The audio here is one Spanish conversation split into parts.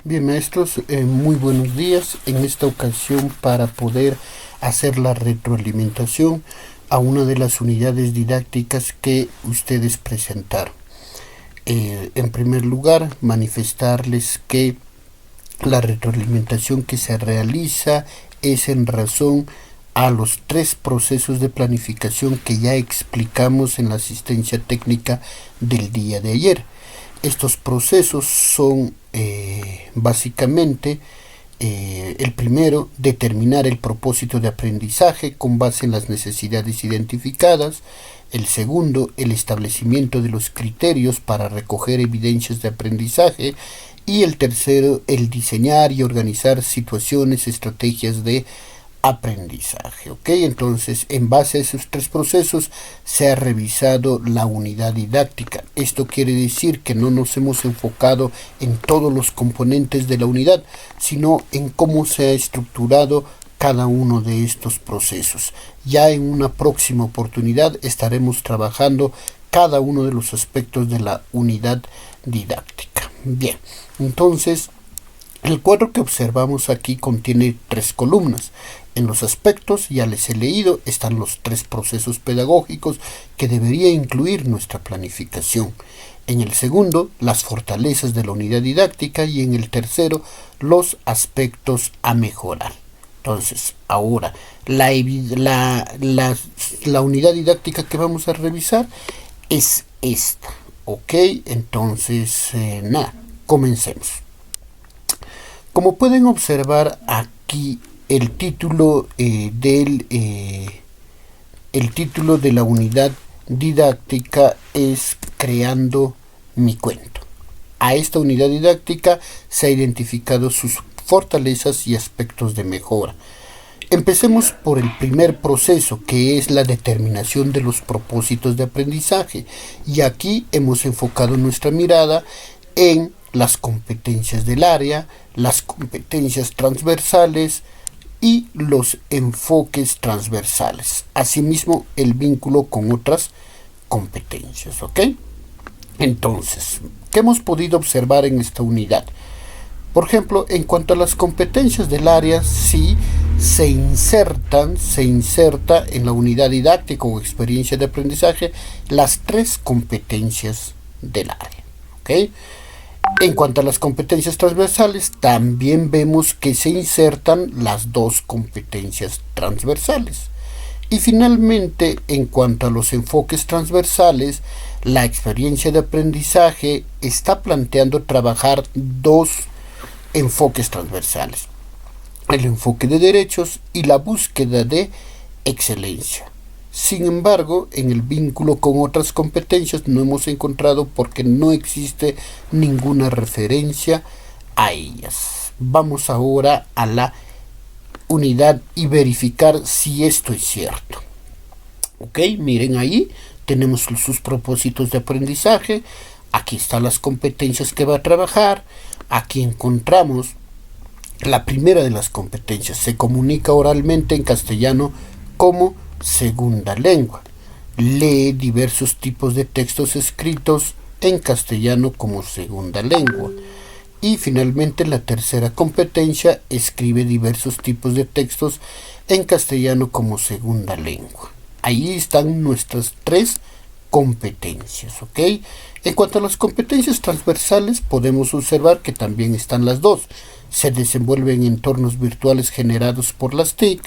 Bien, maestros, muy buenos días. En esta ocasión, para poder hacer la retroalimentación a una de las unidades didácticas que ustedes presentaron. En primer lugar, manifestarles que la retroalimentación que se realiza es en razón a los 3 procesos de planificación que ya explicamos en la asistencia técnica del día de ayer. Estos procesos son básicamente el primero, determinar el propósito de aprendizaje con base en las necesidades identificadas. El segundo, el establecimiento de los criterios para recoger evidencias de aprendizaje. Y el tercero, el diseñar y organizar situaciones, estrategias de aprendizaje. ¿Ok? Entonces, en base a esos 3 procesos se ha revisado la unidad didáctica. Esto quiere decir que no nos hemos enfocado en todos los componentes de la unidad, sino en cómo se ha estructurado cada uno de estos procesos. Ya en una próxima oportunidad estaremos trabajando cada uno de los aspectos de la unidad didáctica. Bien, entonces el cuadro que observamos aquí contiene 3 columnas. En los aspectos, ya les he leído, están los 3 procesos pedagógicos que debería incluir nuestra planificación. En el segundo, las fortalezas de la unidad didáctica, y en el tercero, los aspectos a mejorar. Entonces, ahora, la unidad didáctica que vamos a revisar es esta. ¿Ok? Entonces, comencemos. Como pueden observar aquí, el título de la unidad didáctica es Creando mi cuento. A esta unidad didáctica se ha identificado sus fortalezas y aspectos de mejora. Empecemos por el primer proceso, que es la determinación de los propósitos de aprendizaje. Y aquí hemos enfocado nuestra mirada en las competencias del área, las competencias transversales y los enfoques transversales. Asimismo, el vínculo con otras competencias. ¿Ok? Entonces, ¿qué hemos podido observar en esta unidad? Por ejemplo, en cuanto a las competencias del área, sí se inserta en la unidad didáctica o experiencia de aprendizaje las 3 competencias del área. ¿Ok? En cuanto a las competencias transversales, también vemos que se insertan las 2 competencias transversales. Y finalmente, en cuanto a los enfoques transversales, la experiencia de aprendizaje está planteando trabajar 2 enfoques transversales: el enfoque de derechos y la búsqueda de excelencia. Sin embargo, en el vínculo con otras competencias no hemos encontrado, porque no existe ninguna referencia a ellas. Vamos ahora a la unidad y verificar si esto es cierto. Ok, miren ahí, tenemos sus propósitos de aprendizaje. Aquí están las competencias que va a trabajar. Aquí encontramos la primera de las competencias: se comunica oralmente en castellano como segunda lengua. Lee diversos tipos de textos escritos en castellano como segunda lengua. Y finalmente, la tercera competencia: escribe diversos tipos de textos en castellano como segunda lengua. Ahí están nuestras 3 competencias. ¿Ok? En cuanto a las competencias transversales, podemos observar que también están las 2. Se desenvuelve en entornos virtuales generados por las TIC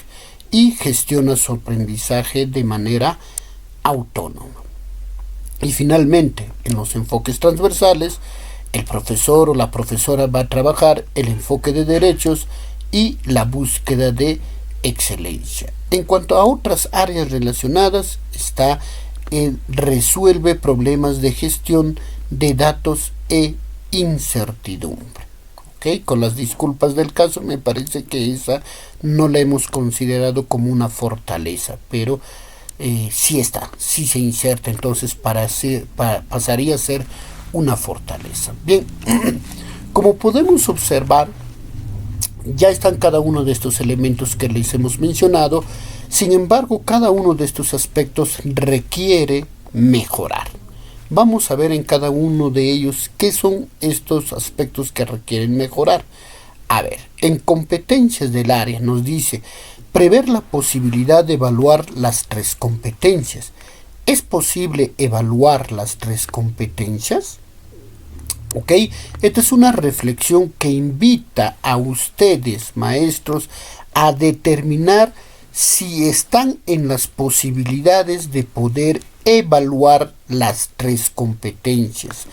y gestiona su aprendizaje de manera autónoma. Y finalmente, en los enfoques transversales, el profesor o la profesora va a trabajar el enfoque de derechos y la búsqueda de excelencia. En cuanto a otras áreas relacionadas, está resuelve problemas de gestión de datos e incertidumbre. ¿Okay? Con las disculpas del caso, me parece que esa no la hemos considerado como una fortaleza, pero sí se inserta, entonces pasaría a ser una fortaleza. Bien, como podemos observar, ya están cada uno de estos elementos que les hemos mencionado. Sin embargo, cada uno de estos aspectos requiere mejorar. Vamos a ver en cada uno de ellos qué son estos aspectos que requieren mejorar. A ver, en competencias del área nos dice prever la posibilidad de evaluar las 3 competencias. ¿Es posible evaluar las 3 competencias? ¿Ok? Esta es una reflexión que invita a ustedes, maestros, a determinar si están en las posibilidades de poder evaluar las 3 competencias.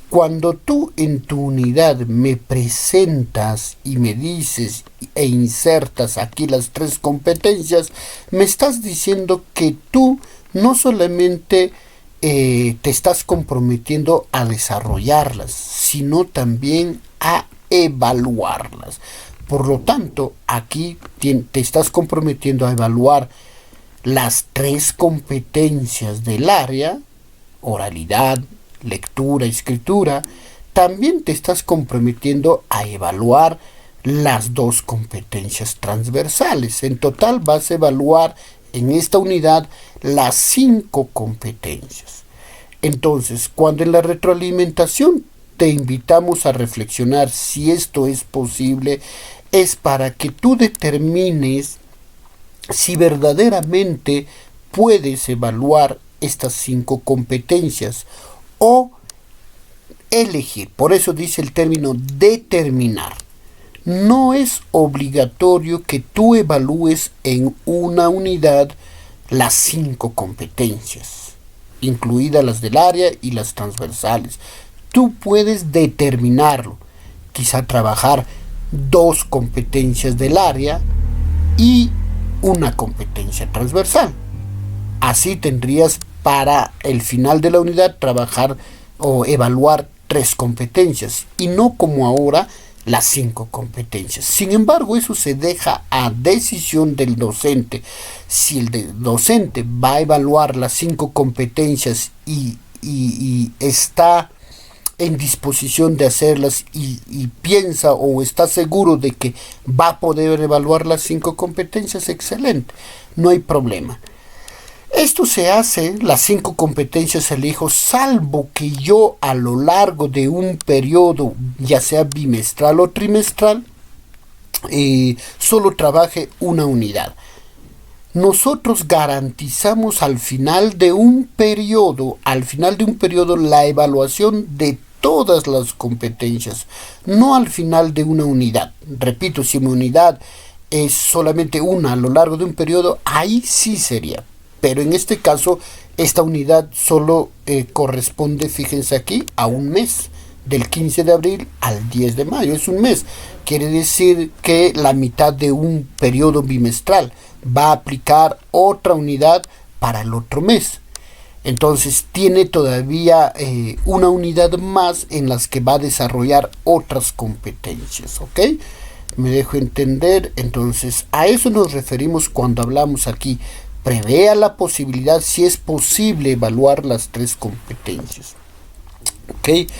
Cuando tú en tu unidad me presentas y me dices e insertas aquí las 3 competencias, me estás diciendo que tú no solamente te estás comprometiendo a desarrollarlas, sino también a evaluarlas. Por lo tanto, aquí te estás comprometiendo a evaluar las 3 competencias del área: oralidad, lectura, escritura. También te estás comprometiendo a evaluar las 2 competencias transversales. En total vas a evaluar en esta unidad las 5 competencias. Entonces, cuando en la retroalimentación te invitamos a reflexionar si esto es posible, es para que tú determines si verdaderamente puedes evaluar estas 5 competencias o elegir. Por eso dice el término determinar. No es obligatorio que tú evalúes en una unidad las 5 competencias, incluidas las del área y las transversales. Tú puedes determinarlo. Quizá trabajar 2 competencias del área y una competencia transversal. Así tendrías para el final de la unidad trabajar o evaluar 3 competencias y no como ahora las 5 competencias. Sin embargo, eso se deja a decisión del docente. Si el docente va a evaluar las 5 competencias y está en disposición de hacerlas y piensa o está seguro de que va a poder evaluar las 5 competencias, excelente, no hay problema. Esto se hace, las 5 competencias elijo, salvo que yo a lo largo de un periodo, ya sea bimestral o trimestral, solo trabaje una unidad. Nosotros garantizamos al final de un periodo, la evaluación de todas las competencias, no al final de una unidad. Repito, si mi unidad es solamente una a lo largo de un periodo, ahí sí sería. Pero en este caso, esta unidad solo corresponde, fíjense aquí, a un mes, del 15 de abril al 10 de mayo. Es un mes. Quiere decir que la mitad de un periodo bimestral va a aplicar otra unidad para el otro mes. Entonces tiene todavía una unidad más en las que va a desarrollar otras competencias, ¿ok? Me dejo entender. Entonces a eso nos referimos cuando hablamos aquí. Prevea la posibilidad, si es posible, evaluar las 3 competencias. ¿Ok?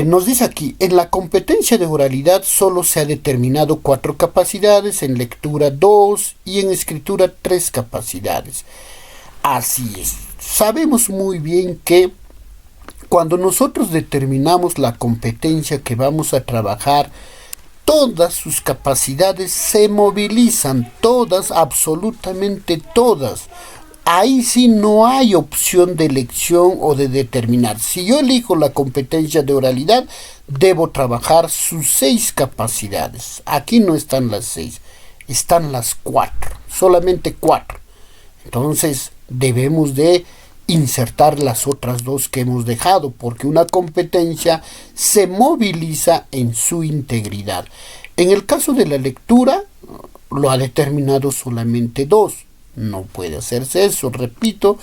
Nos dice aquí, en la competencia de oralidad solo se ha determinado 4 capacidades, en lectura 2 y en escritura 3 capacidades. Así es. Sabemos muy bien que cuando nosotros determinamos la competencia que vamos a trabajar, todas sus capacidades se movilizan, todas, absolutamente todas. Ahí sí no hay opción de elección o de determinar. Si yo elijo la competencia de oralidad, debo trabajar sus 6 capacidades. Aquí no están las 6, están las 4, solamente 4. Entonces debemos de insertar las otras 2 que hemos dejado, porque una competencia se moviliza en su integridad. En el caso de la lectura, lo ha determinado solamente 2. No puede hacerse eso, repito,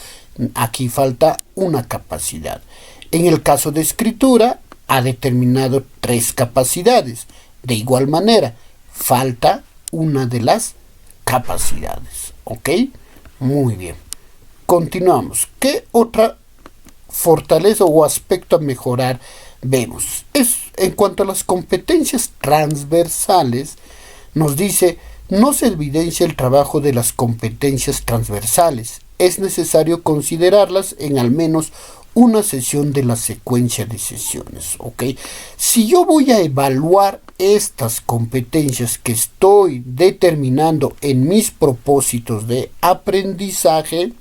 aquí falta una capacidad. En el caso de escritura, ha determinado 3 capacidades. De igual manera, falta una de las capacidades. ¿Ok? Muy bien. Continuamos. ¿Qué otra fortaleza o aspecto a mejorar vemos? En cuanto a las competencias transversales, nos dice, no se evidencia el trabajo de las competencias transversales. Es necesario considerarlas en al menos una sesión de la secuencia de sesiones, ¿ok? Si yo voy a evaluar estas competencias que estoy determinando en mis propósitos de aprendizaje,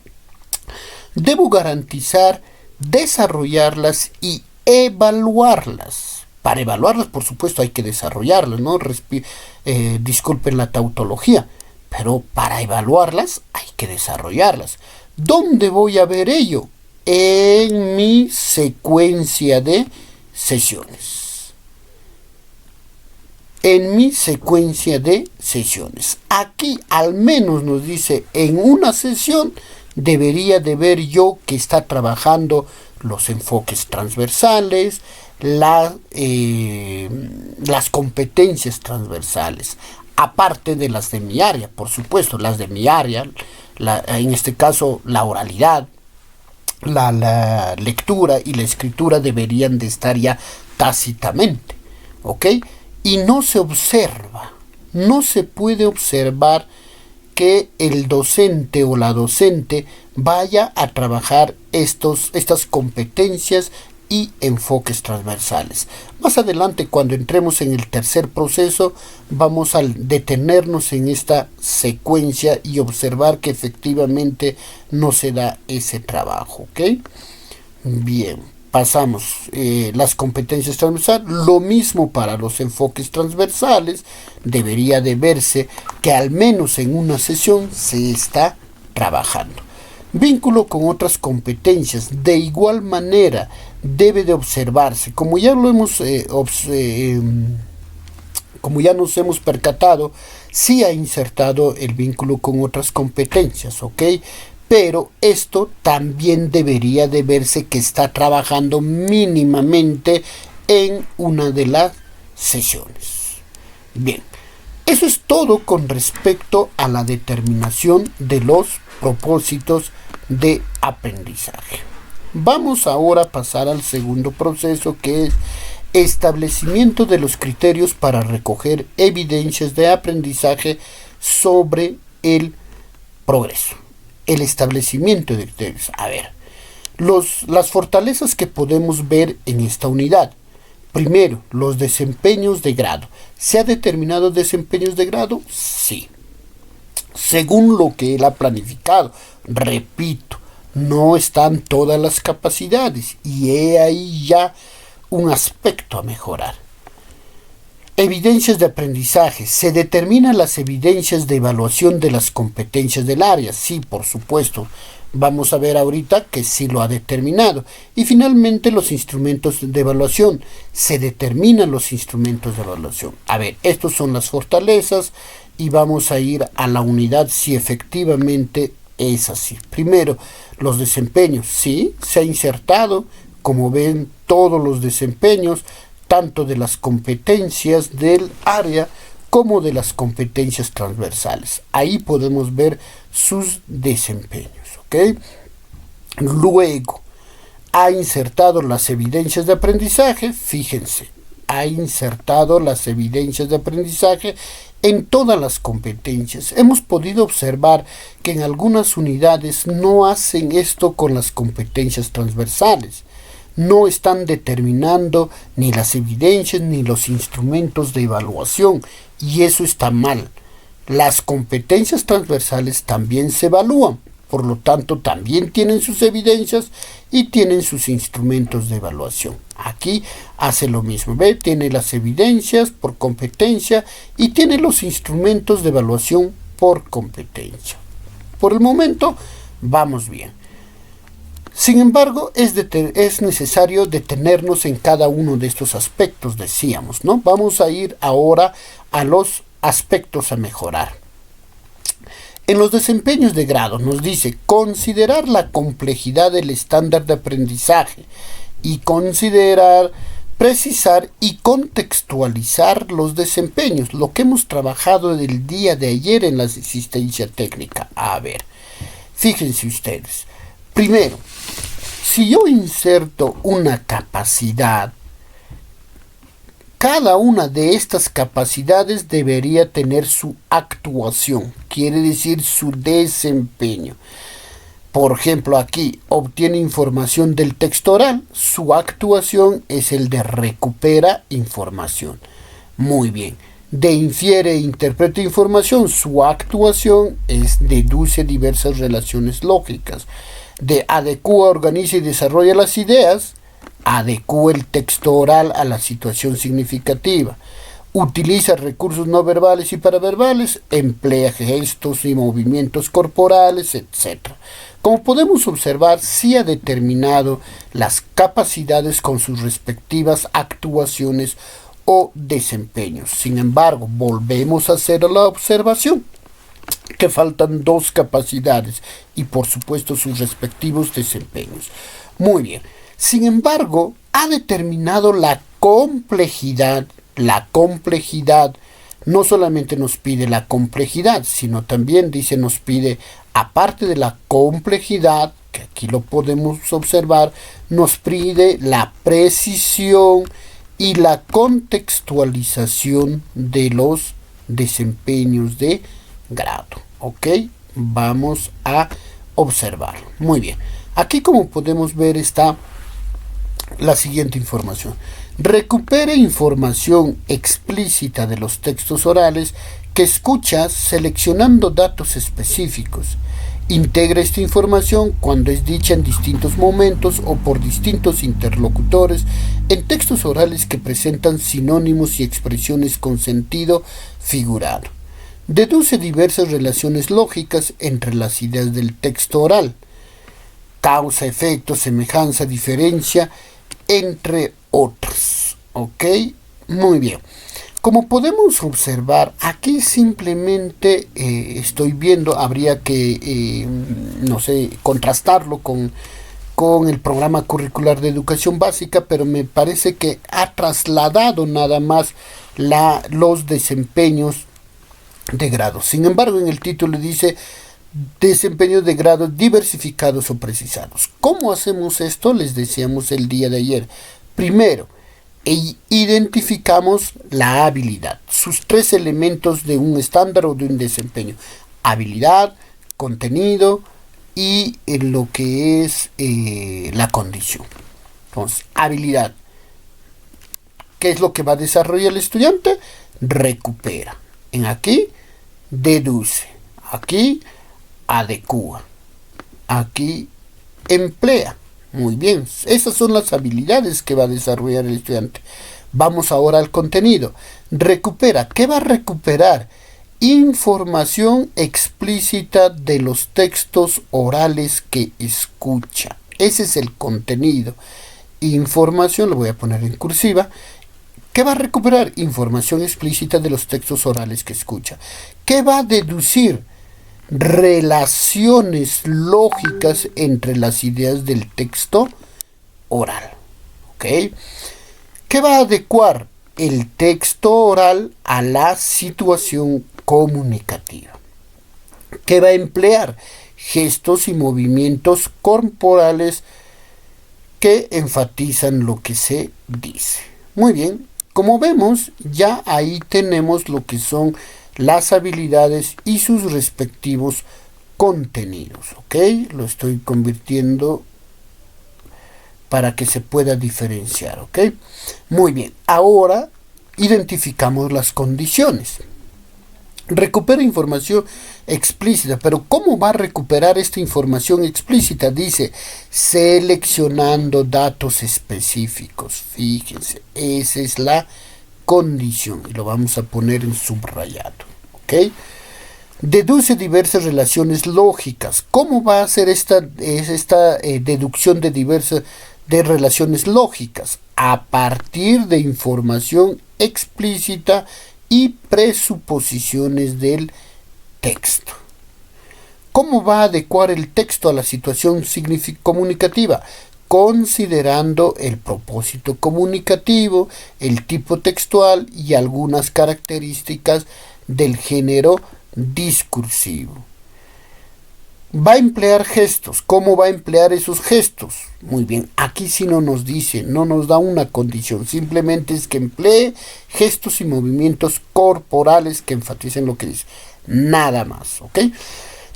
debo garantizar desarrollarlas y evaluarlas. Para evaluarlas, por supuesto, hay que desarrollarlas, ¿no? Disculpen la tautología, pero para evaluarlas hay que desarrollarlas. ¿Dónde voy a ver ello? En mi secuencia de sesiones. En mi secuencia de sesiones. Aquí al menos nos dice en una sesión debería de ver yo que está trabajando los enfoques transversales, las competencias transversales, aparte de las de mi área, por supuesto, las de mi área, en este caso la oralidad, la lectura y la escritura deberían de estar ya tácitamente, ¿ok? Y no se observa, no se puede observar que el docente o la docente vaya a trabajar estas competencias y enfoques transversales. Más adelante, cuando entremos en el tercer proceso, vamos a detenernos en esta secuencia y observar que efectivamente no se da ese trabajo, ¿ok? Bien, pasamos las competencias transversales. Lo mismo para los enfoques transversales. Debería de verse que al menos en una sesión se está trabajando. Vínculo con otras competencias. De igual manera debe de observarse, como ya lo hemos como ya nos hemos percatado, sí ha insertado el vínculo con otras competencias, ¿ok? Pero esto también debería de verse que está trabajando mínimamente en una de las sesiones. Bien, eso es todo con respecto a la determinación de los propósitos de aprendizaje. Vamos ahora a pasar al segundo proceso, que es establecimiento de los criterios para recoger evidencias de aprendizaje sobre el progreso. El establecimiento de criterios. A ver, las fortalezas que podemos ver en esta unidad. Primero, los desempeños de grado. ¿Se ha determinado desempeños de grado? Sí. Según lo que él ha planificado. Repito, no están todas las capacidades y he ahí ya un aspecto a mejorar. Evidencias de aprendizaje. ¿Se determinan las evidencias de evaluación de las competencias del área? Sí, por supuesto. Vamos a ver ahorita que sí lo ha determinado. Y finalmente los instrumentos de evaluación. Se determinan los instrumentos de evaluación. A ver, estos son las fortalezas y vamos a ir a la unidad si efectivamente es así. Primero, los desempeños. Sí, se ha insertado, como ven, todos los desempeños, tanto de las competencias del área como de las competencias transversales. Ahí podemos ver sus desempeños, ¿ok? Luego, ha insertado las evidencias de aprendizaje. Fíjense, ha insertado las evidencias de aprendizaje en todas las competencias. Hemos podido observar que en algunas unidades no hacen esto con las competencias transversales. No están determinando ni las evidencias ni los instrumentos de evaluación, y eso está mal. Las competencias transversales también se evalúan, por lo tanto también tienen sus evidencias y tienen sus instrumentos de evaluación. Aquí hace lo mismo, ¿ve? Tiene las evidencias por competencia y tiene los instrumentos de evaluación por competencia. Por el momento vamos bien. Sin embargo, es necesario detenernos en cada uno de estos aspectos, decíamos, ¿no? Vamos a ir ahora a los aspectos a mejorar. En los desempeños de grado nos dice considerar la complejidad del estándar de aprendizaje y considerar, precisar y contextualizar los desempeños, lo que hemos trabajado el día de ayer en la asistencia técnica. A ver, fíjense ustedes. Primero, si yo inserto una capacidad, cada una de estas capacidades debería tener su actuación, quiere decir su desempeño. Por ejemplo, aquí obtiene información del texto oral. Su actuación es el de recupera información. Muy bien. De infiere e interpreta información. Su actuación es deduce diversas relaciones lógicas. De adecua, organiza y desarrolla las ideas. Adecua el texto oral a la situación significativa. Utiliza recursos no verbales y paraverbales, emplea gestos y movimientos corporales, etc. Como podemos observar, sí ha determinado las capacidades con sus respectivas actuaciones o desempeños. Sin embargo, volvemos a hacer la observación que faltan dos capacidades y por supuesto sus respectivos desempeños. Muy bien. Sin embargo, ha determinado la complejidad. La complejidad no solamente nos pide la complejidad, sino también dice nos pide, aparte de la complejidad, que aquí lo podemos observar, nos pide la precisión y la contextualización de los desempeños de grado. ¿Ok? Vamos a observarlo. Muy bien. Aquí, como podemos ver, está la siguiente información. Recupere información explícita de los textos orales que escuchas seleccionando datos específicos. Integra esta información cuando es dicha en distintos momentos o por distintos interlocutores en textos orales que presentan sinónimos y expresiones con sentido figurado. Deduce diversas relaciones lógicas entre las ideas del texto oral. Causa, efecto, semejanza, diferencia, entre otros. ¿Ok? Muy bien. Como podemos observar, aquí simplemente estoy viendo, habría que, no sé, contrastarlo con el programa curricular de educación básica, pero me parece que ha trasladado nada más los desempeños de grado. Sin embargo, en el título dice desempeños de grado diversificados o precisados. ¿Cómo hacemos esto? Les decíamos el día de ayer. Primero, identificamos la habilidad, sus tres elementos de un estándar o de un desempeño: habilidad, contenido y lo que es la condición. Entonces, habilidad. ¿Qué es lo que va a desarrollar el estudiante? Recupera. En aquí, deduce. Aquí, adecua. Aquí, emplea. Muy bien, esas son las habilidades que va a desarrollar el estudiante. Vamos ahora al contenido. Recupera. ¿Qué va a recuperar? Información explícita de los textos orales que escucha. Ese es el contenido. Información, lo voy a poner en cursiva. ¿Qué va a recuperar? Información explícita de los textos orales que escucha. ¿Qué va a deducir? Relaciones lógicas entre las ideas del texto oral. ¿Ok? ¿Qué va a adecuar? El texto oral a la situación comunicativa. ¿Qué va a emplear? Gestos y movimientos corporales que enfatizan lo que se dice. Muy bien, como vemos, ya ahí tenemos lo que son las habilidades y sus respectivos contenidos. ¿Ok? Lo estoy convirtiendo para que se pueda diferenciar. ¿Ok? Muy bien, ahora identificamos las condiciones. Recupera información explícita, pero ¿cómo va a recuperar esta información explícita? Dice, seleccionando datos específicos. Fíjense, esa es la condición y lo vamos a poner en subrayado. ¿Ok? Deduce diversas relaciones lógicas. ¿Cómo va a hacer esta deducción de diversas relaciones lógicas? A partir de información explícita y presuposiciones del texto. ¿Cómo va a adecuar el texto a la situación comunicativa? Considerando el propósito comunicativo, el tipo textual y algunas características del género discursivo. Va a emplear gestos. ¿Cómo va a emplear esos gestos? Muy bien, aquí sí no nos dice, no nos da una condición, simplemente es que emplee gestos y movimientos corporales que enfaticen lo que dice, nada más, ¿ok?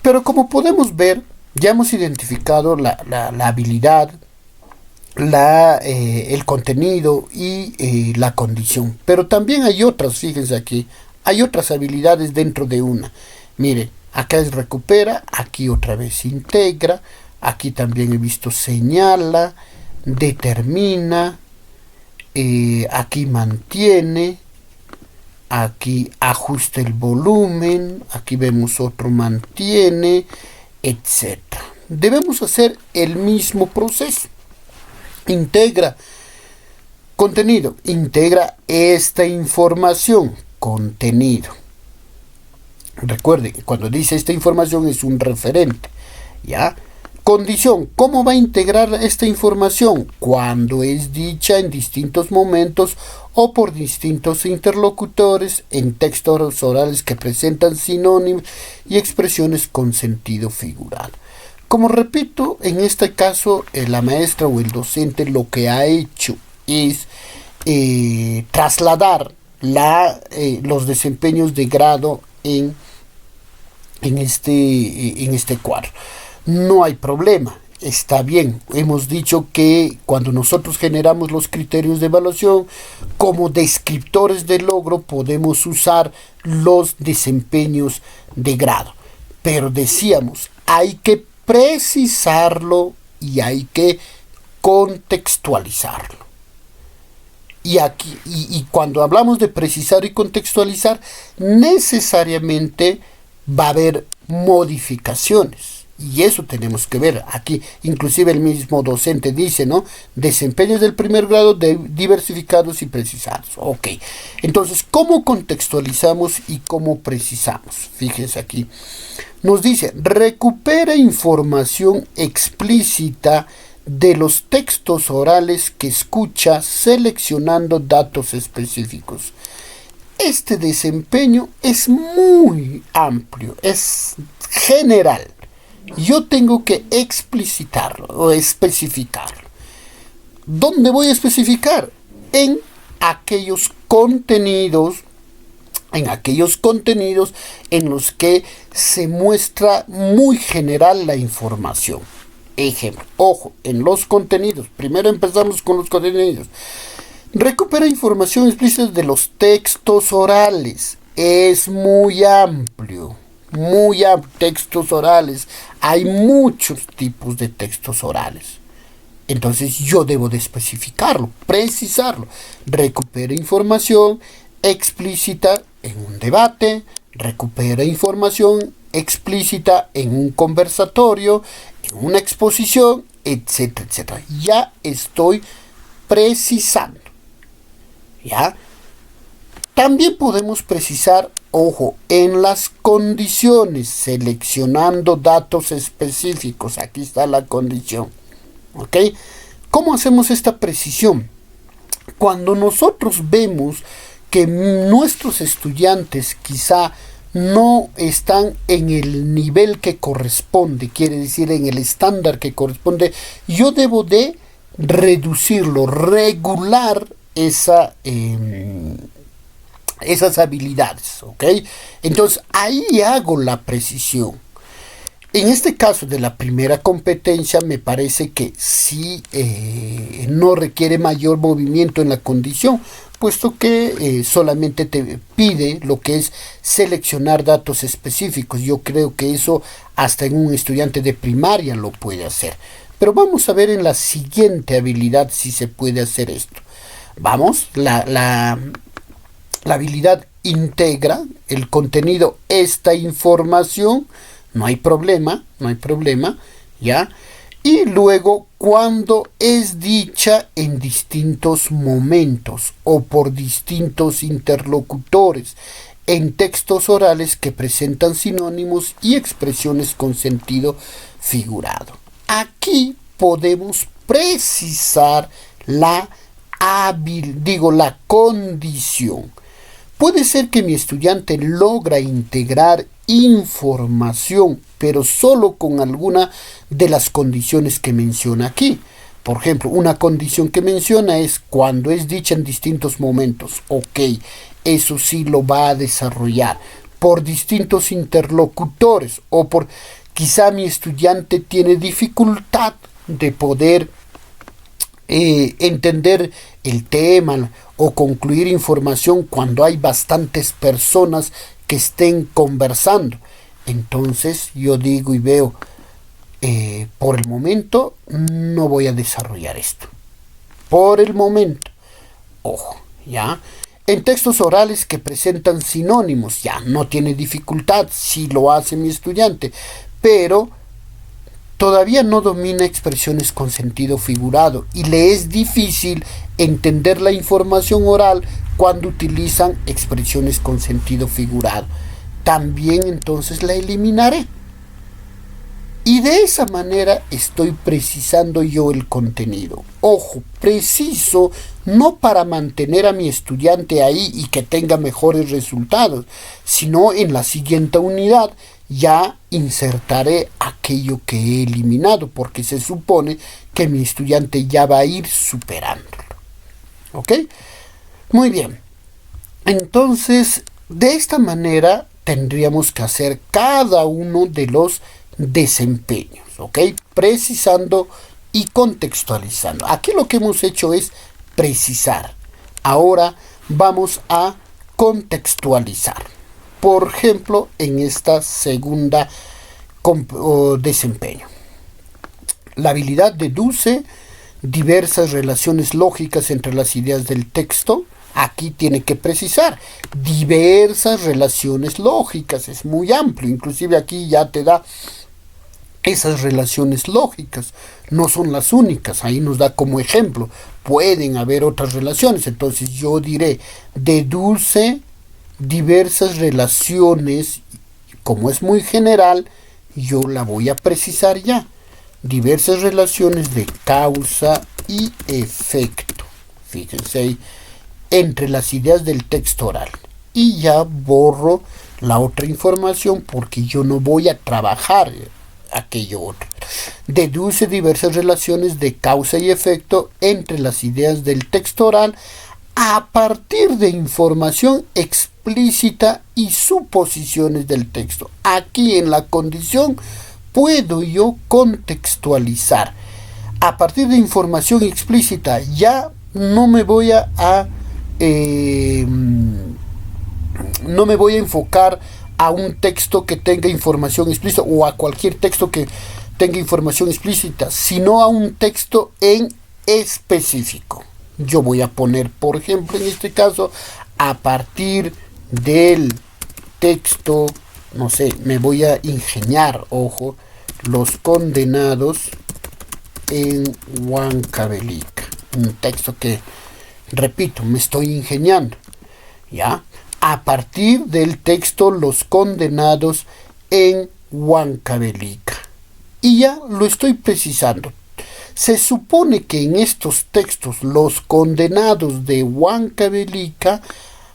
Pero como podemos ver, Ya hemos identificado la habilidad, el contenido y la condición. Pero también hay otras, fíjense aquí, hay otras habilidades dentro de una. Miren, acá es recupera, aquí otra vez integra, aquí también he visto señala, determina, aquí mantiene, aquí ajusta el volumen, aquí vemos otro mantiene, etcétera. Debemos hacer el mismo proceso. Integra contenido, integra esta información, contenido. Recuerden, cuando dice esta información es un referente, ¿ya? Condición, ¿cómo va a integrar esta información? Cuando es dicha en distintos momentos o por distintos interlocutores en textos orales que presentan sinónimos y expresiones con sentido figurado. Como repito, en este caso la maestra o el docente lo que ha hecho es trasladar los desempeños de grado en este cuadro. No hay problema, está bien. Hemos dicho que cuando nosotros generamos los criterios de evaluación, como descriptores de logro podemos usar los desempeños de grado. Pero decíamos, hay que precisarlo y hay que contextualizarlo. Y cuando hablamos de precisar y contextualizar, necesariamente va a haber modificaciones. Y eso tenemos que ver aquí. Inclusive el mismo docente dice, ¿no? Desempeños del primer grado diversificados y precisados. Ok. Entonces, ¿cómo contextualizamos y cómo precisamos? Fíjense aquí. Nos dice, recupera información explícita de los textos orales que escucha seleccionando datos específicos. Este desempeño es muy amplio, es general. Yo tengo que explicitarlo o especificarlo. ¿Dónde voy a especificar? En aquellos contenidos en los que se muestra muy general la información. Ejemplo, ojo, en los contenidos. Primero empezamos con los contenidos. Recupera información explícita de los textos orales. Es muy amplio. Textos orales. Hay muchos tipos de textos orales. Entonces yo debo de especificarlo, precisarlo. Recupera información explícita en un debate. Recupera información explícita en un conversatorio, en una exposición, etcétera, etcétera. Ya estoy precisando. ¿Ya? También podemos precisar, ojo, en las condiciones, seleccionando datos específicos. Aquí está la condición. ¿Ok? ¿Cómo hacemos esta precisión? Cuando nosotros vemos que nuestros estudiantes quizá no están en el nivel que corresponde, quiere decir en el estándar que corresponde, yo debo de reducirlo, regular esas habilidades, ¿ok? Entonces ahí hago la precisión. En este caso de la primera competencia me parece que sí no requiere mayor movimiento en la condición, puesto que solamente te pide lo que es seleccionar datos específicos. Yo creo que eso hasta en un estudiante de primaria lo puede hacer. Pero vamos a ver en la siguiente habilidad si se puede hacer esto. Vamos, la habilidad integra el contenido, esta información. No hay problema, ¿ya? Y luego, cuando es dicha en distintos momentos o por distintos interlocutores, en textos orales que presentan sinónimos y expresiones con sentido figurado. Aquí podemos precisar la condición. Puede ser que mi estudiante logra integrar información, pero solo con alguna de las condiciones que menciona aquí. Por ejemplo, una condición que menciona es cuando es dicha en distintos momentos. Ok, eso sí lo va a desarrollar por distintos interlocutores o por Quizá mi estudiante tiene dificultad de poder entender el tema o concluir información cuando hay bastantes personas que estén conversando. Entonces yo digo y veo, por el momento no voy a desarrollar esto. Por el momento. Ojo, ¿ya? En textos orales que presentan sinónimos, ya no tiene dificultad si lo hace mi estudiante, pero todavía no domina expresiones con sentido figurado y le es difícil entender la información oral cuando utilizan expresiones con sentido figurado. También entonces la eliminaré. Y de esa manera estoy precisando yo el contenido. Ojo, preciso no para mantener a mi estudiante ahí y que tenga mejores resultados, sino en la siguiente unidad ya insertaré aquello que he eliminado, porque se supone que mi estudiante ya va a ir superándolo. ¿Ok? Muy bien. Entonces, de esta manera tendríamos que hacer cada uno de los desempeños, ¿ok? Precisando y contextualizando. Aquí lo que hemos hecho es precisar. Ahora vamos a contextualizar. Por ejemplo, en esta segunda desempeño. La habilidad deduce diversas relaciones lógicas entre las ideas del texto. Aquí tiene que precisar diversas relaciones lógicas. Es muy amplio. Inclusive aquí ya te da esas relaciones lógicas. No son las únicas. Ahí nos da como ejemplo. Pueden haber otras relaciones. Entonces yo diré, deduce diversas relaciones. Como es muy general, yo la voy a precisar ya. Diversas relaciones de causa y efecto. Fíjense ahí. Entre las ideas del texto oral. Y ya borro la otra información porque yo no voy a trabajar aquello otro. Deduce diversas relaciones de causa y efecto entre las ideas del texto oral a partir de información explícita y suposiciones del texto. Aquí en la condición puedo yo contextualizar. A partir de información explícita ya no me voy a enfocar a un texto que tenga información explícita o a cualquier texto que tenga información explícita, sino a un texto en específico. Yo voy a poner, por ejemplo, en este caso, a partir del texto, no sé, me voy a ingeniar, ojo, los condenados en Huancavelica. Un texto que, repito, me estoy ingeniando, ¿ya? A partir del texto Los condenados en Huancavelica. Y ya lo estoy precisando. Se supone que en estos textos Los condenados de Huancavelica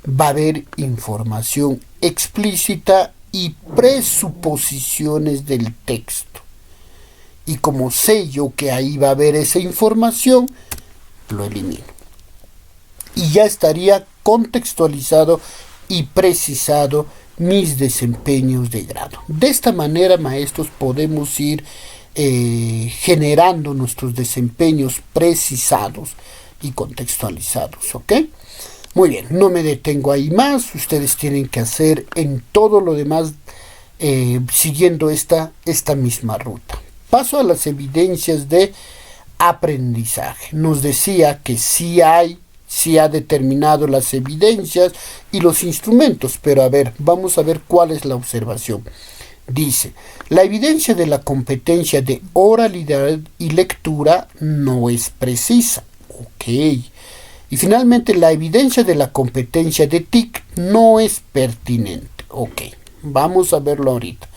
va a haber información explícita y presuposiciones del texto. Y como sé yo que ahí va a haber esa información, lo elimino. Y ya estaría contextualizado y precisado mis desempeños de grado. De esta manera, maestros, podemos ir generando nuestros desempeños precisados y contextualizados, ¿ok? Muy bien, no me detengo ahí más. Ustedes tienen que hacer en todo lo demás siguiendo esta misma ruta. Paso a las evidencias de aprendizaje. Nos decía que sí ha determinado las evidencias y los instrumentos, pero a ver, vamos a ver cuál es la observación. Dice, la evidencia de la competencia de oralidad y lectura no es precisa. Ok. Y finalmente, la evidencia de la competencia de TIC no es pertinente. Ok, vamos a verlo ahorita.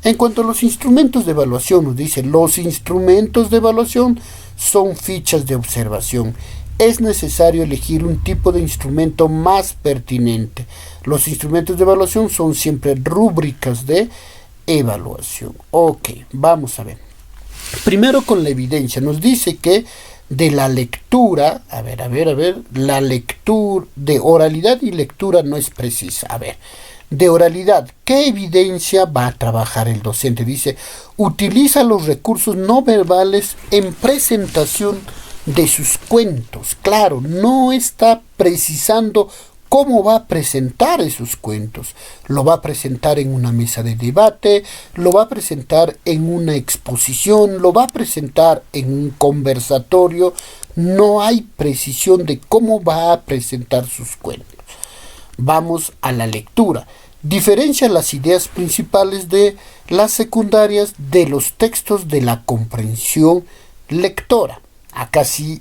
En cuanto a los instrumentos de evaluación, nos dice, los instrumentos de evaluación son fichas de observación. Es necesario elegir un tipo de instrumento más pertinente. Los instrumentos de evaluación son siempre rúbricas de evaluación. Ok, vamos a ver. Primero con la evidencia. Nos dice que de la lectura, a ver, la lectura de oralidad y lectura no es precisa. A ver, de oralidad. ¿Qué evidencia va a trabajar el docente? Dice, utiliza los recursos no verbales en presentación de sus cuentos. Claro, no está precisando cómo va a presentar esos cuentos. Lo va a presentar en una mesa de debate, lo va a presentar en una exposición, lo va a presentar en un conversatorio. No hay precisión de cómo va a presentar sus cuentos. Vamos a la lectura. Diferencia las ideas principales de las secundarias de los textos de la comprensión lectora. Acá sí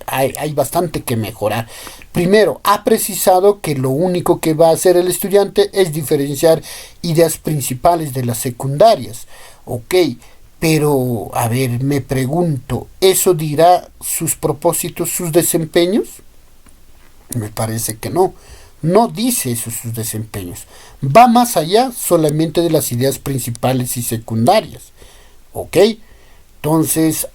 hay bastante que mejorar. Primero, ha precisado que lo único que va a hacer el estudiante es diferenciar ideas principales de las secundarias. Ok, pero a ver, me pregunto, ¿eso dirá sus propósitos, sus desempeños? Me parece que no. No dice eso sus desempeños. Va más allá solamente de las ideas principales y secundarias. ¿Ok? Entonces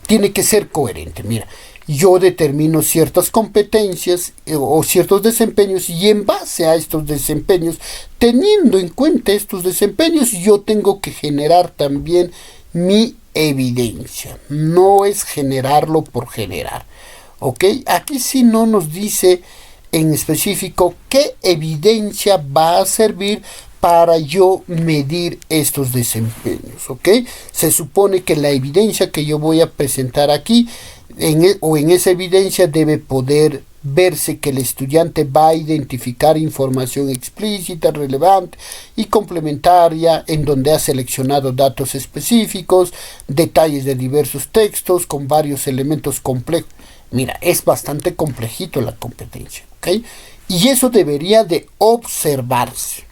tiene que ser coherente. Mira, yo determino ciertas competencias o ciertos desempeños y en base a estos desempeños, teniendo en cuenta estos desempeños, yo tengo que generar también mi evidencia. No es generarlo por generar. ¿Ok? Aquí sí no nos dice en específico qué evidencia va a servir para yo medir estos desempeños, ¿ok? Se supone que la evidencia que yo voy a presentar aquí, en esa evidencia debe poder verse que el estudiante va a identificar información explícita, relevante y complementaria, en donde ha seleccionado datos específicos, detalles de diversos textos con varios elementos complejos. Mira, es bastante complejito la competencia, ¿ok? Y eso debería de observarse.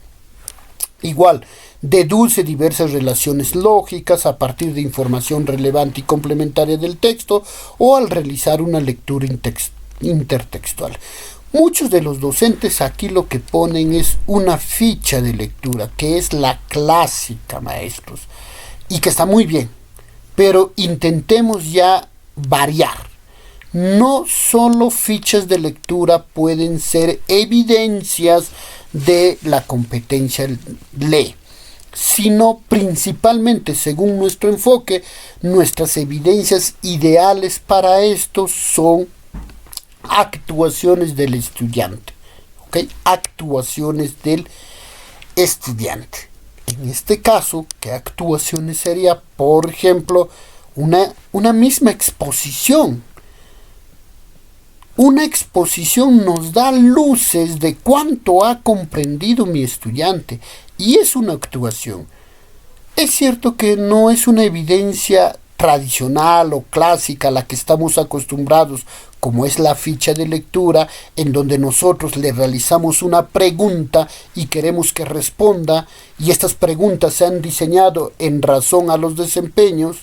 Igual, deduce diversas relaciones lógicas a partir de información relevante y complementaria del texto o al realizar una lectura intertextual. Muchos de los docentes aquí lo que ponen es una ficha de lectura, que es la clásica, maestros, y que está muy bien, pero intentemos ya variar. No solo fichas de lectura pueden ser evidencias de la competencia lee, sino principalmente, según nuestro enfoque, nuestras evidencias ideales para esto son actuaciones del estudiante. ¿Ok? Actuaciones del estudiante. En este caso, ¿qué actuaciones sería? Por ejemplo, una misma exposición. Una exposición nos da luces de cuánto ha comprendido mi estudiante y es una actuación. Es cierto que no es una evidencia tradicional o clásica a la que estamos acostumbrados, como es la ficha de lectura, en donde nosotros le realizamos una pregunta y queremos que responda, y estas preguntas se han diseñado en razón a los desempeños.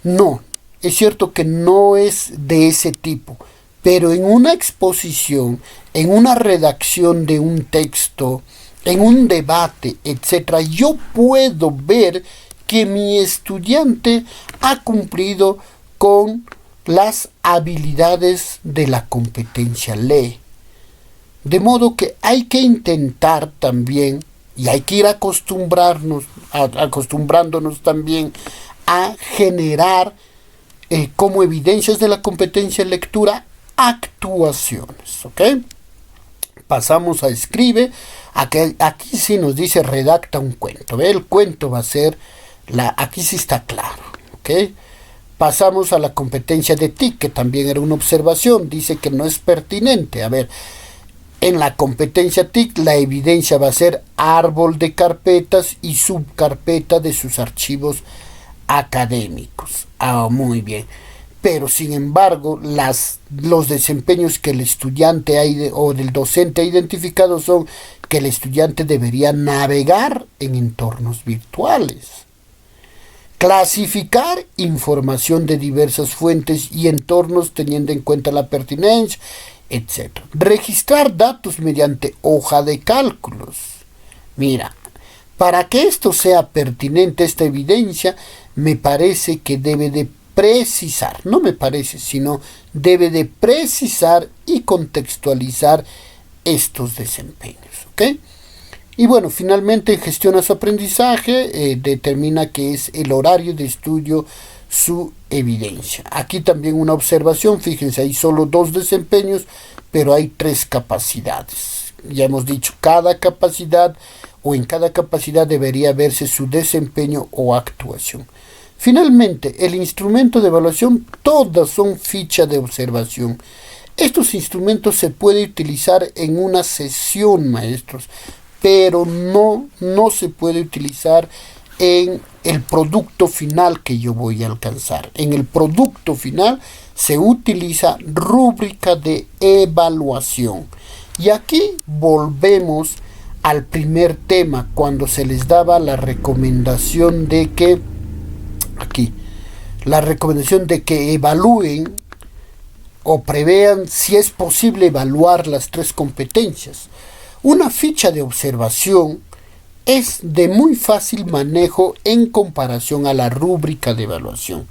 No, es cierto que no es de ese tipo. Pero en una exposición, en una redacción de un texto, en un debate, etc., yo puedo ver que mi estudiante ha cumplido con las habilidades de la competencia lee. De modo que hay que intentar también, y hay que ir acostumbrándonos también a generar como evidencias de la competencia en lectura, actuaciones, ¿ok? Pasamos a escribe. Aquí sí nos dice redacta un cuento. ¿Ve? El cuento va a ser aquí sí está claro, ¿ok? Pasamos a la competencia de TIC, que también era una observación. Dice que no es pertinente. A ver, en la competencia TIC la evidencia va a ser árbol de carpetas y subcarpeta de sus archivos académicos. Muy bien. Pero sin embargo, los desempeños que el estudiante o del docente ha identificado son que el estudiante debería navegar en entornos virtuales, clasificar información de diversas fuentes y entornos teniendo en cuenta la pertinencia, etc. Registrar datos mediante hoja de cálculos. Mira, para que esto sea pertinente, esta evidencia, me parece que debe de precisar, no me parece, sino debe de precisar y contextualizar estos desempeños, ¿ok? Y bueno, finalmente gestiona su aprendizaje, determina que es el horario de estudio su evidencia. Aquí también una observación, fíjense, hay solo 2 desempeños, pero hay 3 capacidades. Ya hemos dicho, cada capacidad o en cada capacidad debería verse su desempeño o actuación. Finalmente, el instrumento de evaluación, todas son ficha de observación. Estos instrumentos se pueden utilizar en una sesión, maestros, pero no se puede utilizar en el producto final que yo voy a alcanzar. En el producto final se utiliza rúbrica de evaluación. Y aquí volvemos al primer tema, cuando se les daba la recomendación de que, evalúen o prevean si es posible evaluar las 3 competencias. Una ficha de observación es de muy fácil manejo en comparación a la rúbrica de evaluación.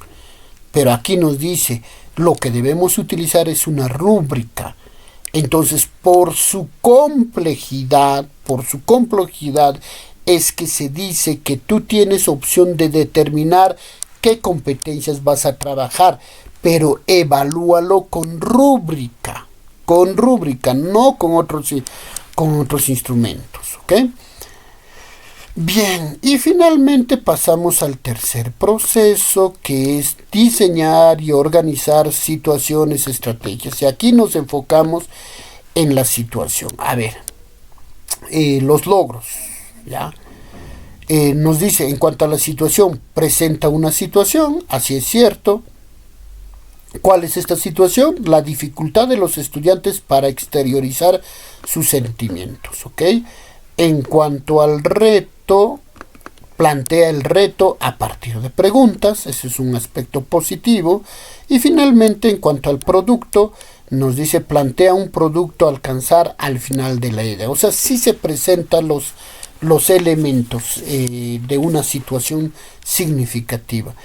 Pero aquí nos dice, lo que debemos utilizar es una rúbrica. Entonces, por su complejidad, es que se dice que tú tienes opción de determinar qué competencias vas a trabajar, pero evalúalo con rúbrica, no con otros instrumentos, ¿ok? Bien, y finalmente pasamos al tercer proceso, que es diseñar y organizar situaciones, estrategias. Y aquí nos enfocamos en la situación. A ver, los logros, ¿ya? Nos dice, en cuanto a la situación, presenta una situación, así es cierto. ¿Cuál es esta situación? La dificultad de los estudiantes para exteriorizar sus sentimientos, ¿ok? En cuanto al reto, plantea el reto a partir de preguntas, ese es un aspecto positivo. Y finalmente, en cuanto al producto, nos dice, plantea un producto a alcanzar al final de la idea. O sea, sí se presentan los elementos de una situación significativa.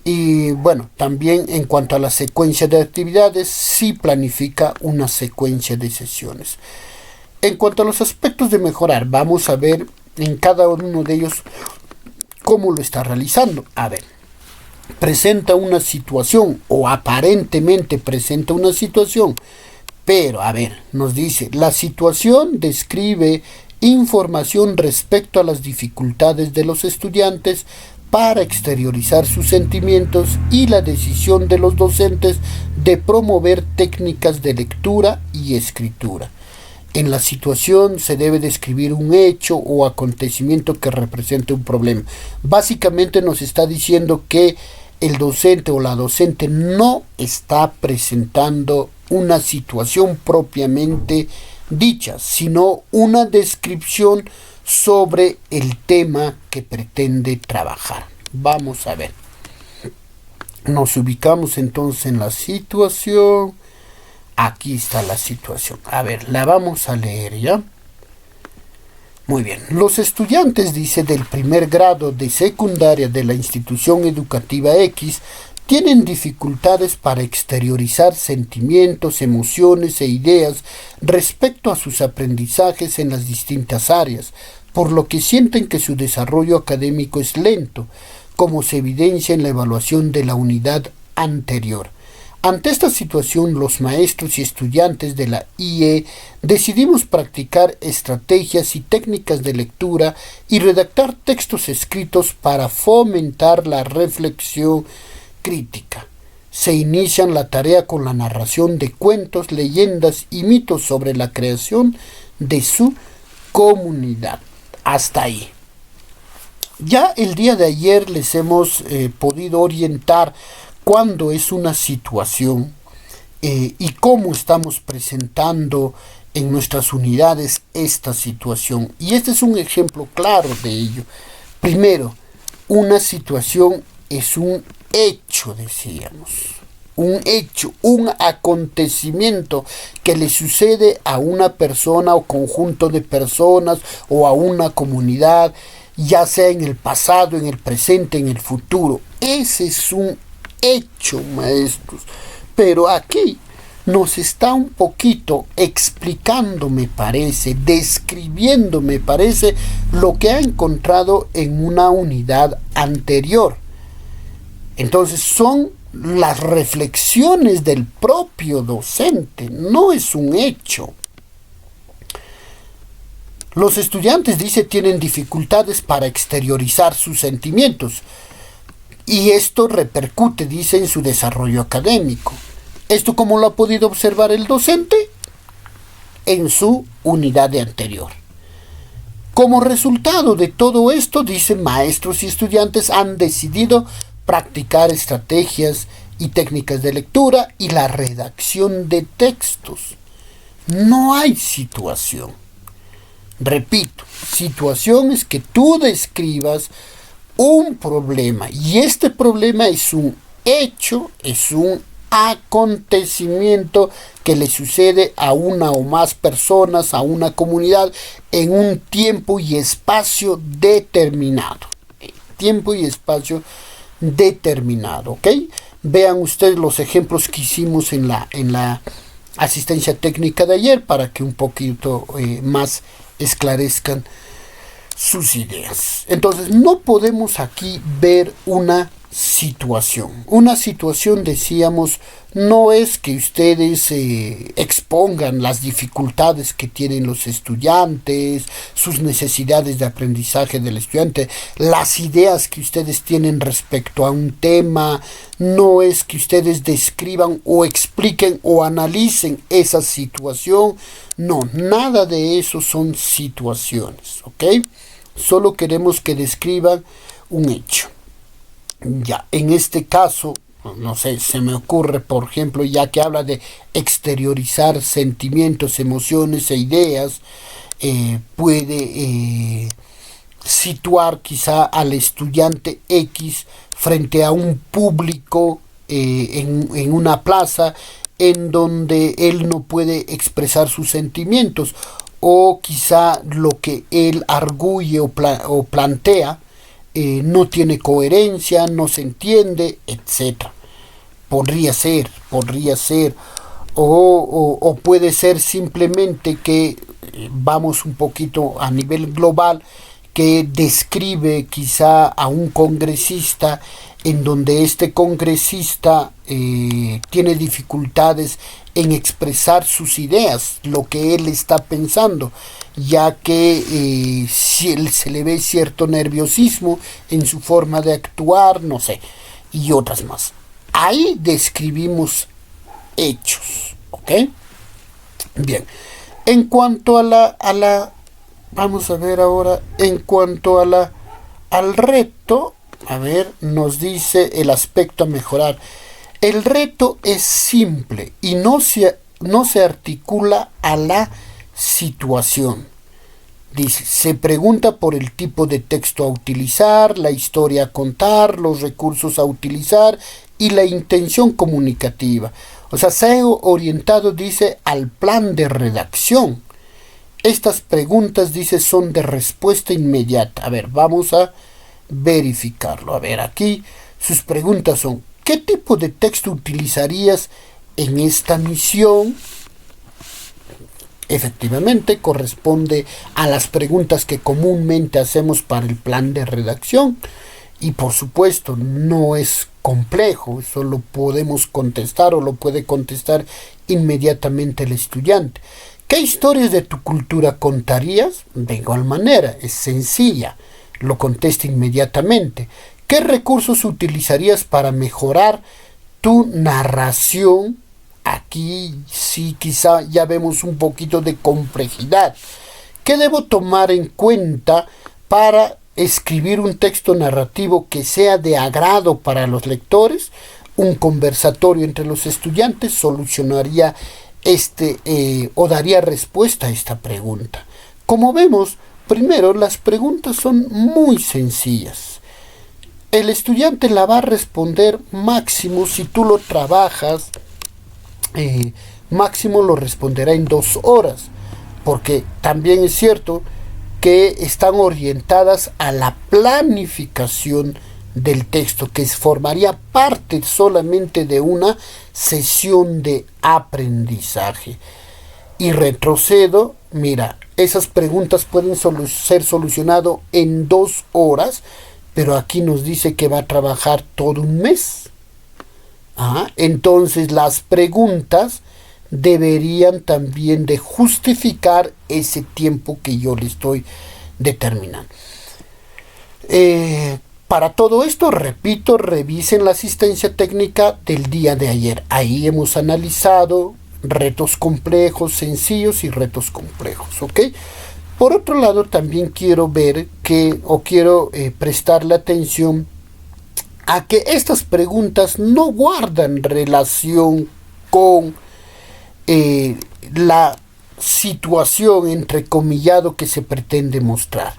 Y bueno, también en cuanto a la secuencia de actividades, sí planifica una secuencia de sesiones. En cuanto a los aspectos de mejorar, vamos a ver en cada uno de ellos cómo lo está realizando. A ver, presenta una situación o aparentemente presenta una situación, pero a ver, nos dice, la situación describe información respecto a las dificultades de los estudiantes para exteriorizar sus sentimientos y la decisión de los docentes de promover técnicas de lectura y escritura. En la situación se debe describir un hecho o acontecimiento que represente un problema. Básicamente nos está diciendo que el docente o la docente no está presentando una situación propiamente dicha, sino una descripción sobre el tema que pretende trabajar. Vamos a ver. Nos ubicamos entonces en la situación. Aquí está la situación. A ver, la vamos a leer, ¿ya? Muy bien. Los estudiantes, dice, del primer grado de secundaria de la institución educativa X tienen dificultades para exteriorizar sentimientos, emociones e ideas respecto a sus aprendizajes en las distintas áreas, por lo que sienten que su desarrollo académico es lento, como se evidencia en la evaluación de la unidad anterior. Ante esta situación, los maestros y estudiantes de la IE decidimos practicar estrategias y técnicas de lectura y redactar textos escritos para fomentar la reflexión crítica. Se inician la tarea con la narración de cuentos, leyendas y mitos sobre la creación de su comunidad. Hasta ahí. Ya el día de ayer les hemos podido orientar cuándo es una situación y cómo estamos presentando en nuestras unidades esta situación. Y este es un ejemplo claro de ello. Primero, una situación es un hecho, decíamos. Un hecho, un acontecimiento que le sucede a una persona o conjunto de personas o a una comunidad, ya sea en el pasado, en el presente, en el futuro. Ese es un hecho, maestros. Pero aquí nos está un poquito explicando, me parece, describiendo, me parece, lo que ha encontrado en una unidad anterior. Entonces son las reflexiones del propio docente, no es un hecho. Los estudiantes, dice, tienen dificultades para exteriorizar sus sentimientos y esto repercute, dice, en su desarrollo académico. ¿Esto cómo lo ha podido observar el docente? En su unidad de anterior. Como resultado de todo esto, dice, maestros y estudiantes han decidido practicar estrategias y técnicas de lectura y la redacción de textos. No hay situación. Repito, situación es que tú describas un problema y este problema es un hecho, es un acontecimiento que le sucede a una o más personas, a una comunidad, en un tiempo y espacio determinado. Tiempo y espacio determinado, ¿ok? Vean ustedes los ejemplos que hicimos en la asistencia técnica de ayer para que un poquito más esclarezcan sus ideas. Entonces no podemos aquí ver una situación. Una situación, decíamos, no es que ustedes expongan las dificultades que tienen los estudiantes, sus necesidades de aprendizaje del estudiante, las ideas que ustedes tienen respecto a un tema, no es que ustedes describan o expliquen o analicen esa situación, no, nada de eso son situaciones, ¿ok? Solo queremos que describan un hecho. Ya, en este caso, no sé, se me ocurre, por ejemplo, ya que habla de exteriorizar sentimientos, emociones e ideas, puede situar quizá al estudiante X frente a un público en una plaza en donde él no puede expresar sus sentimientos o quizá lo que él arguye o plantea no tiene coherencia, no se entiende, etc. Podría ser, o puede ser simplemente que vamos un poquito a nivel global, que describe quizá a un congresista en donde este congresista tiene dificultades en expresar sus ideas, lo que él está pensando, ya que se le ve cierto nerviosismo en su forma de actuar, no sé, y otras más. Ahí describimos hechos, ¿ok? Bien, en cuanto a la vamos a ver ahora, en cuanto a al reto, a ver, nos dice el aspecto a mejorar. El reto es simple y no se articula a la situación. Dice, se pregunta por el tipo de texto a utilizar, la historia a contar, los recursos a utilizar y la intención comunicativa. O sea, se ha orientado, dice, al plan de redacción. Estas preguntas, dice, son de respuesta inmediata. A ver, vamos a verificarlo. A ver, aquí sus preguntas son: ¿qué tipo de texto utilizarías en esta misión? Efectivamente, corresponde a las preguntas que comúnmente hacemos para el plan de redacción. Y por supuesto, no es complejo, eso lo podemos contestar o lo puede contestar inmediatamente el estudiante. ¿Qué historias de tu cultura contarías? De igual manera, es sencilla, lo contesta inmediatamente. ¿Qué recursos utilizarías para mejorar tu narración? Aquí sí quizá ya vemos un poquito de complejidad. ¿Qué debo tomar en cuenta para escribir un texto narrativo que sea de agrado para los lectores? Un conversatorio entre los estudiantes solucionaría o daría respuesta a esta pregunta. Como vemos, primero las preguntas son muy sencillas. El estudiante la va a responder máximo, si tú lo trabajas, máximo lo responderá en 2 horas, porque también es cierto que están orientadas a la planificación del texto, que formaría parte solamente de una sesión de aprendizaje. Y retrocedo, mira, esas preguntas pueden ser solucionadas en 2 horas, pero aquí nos dice que va a trabajar todo un mes. Entonces las preguntas deberían también de justificar ese tiempo que yo le estoy determinando. Para todo esto, repito, revisen la asistencia técnica del día de ayer. Ahí hemos analizado retos complejos, sencillos y retos complejos, ¿ok? Por otro lado, también quiero ver quiero prestarle atención a que estas preguntas no guardan relación con la situación entrecomillado que se pretende mostrar.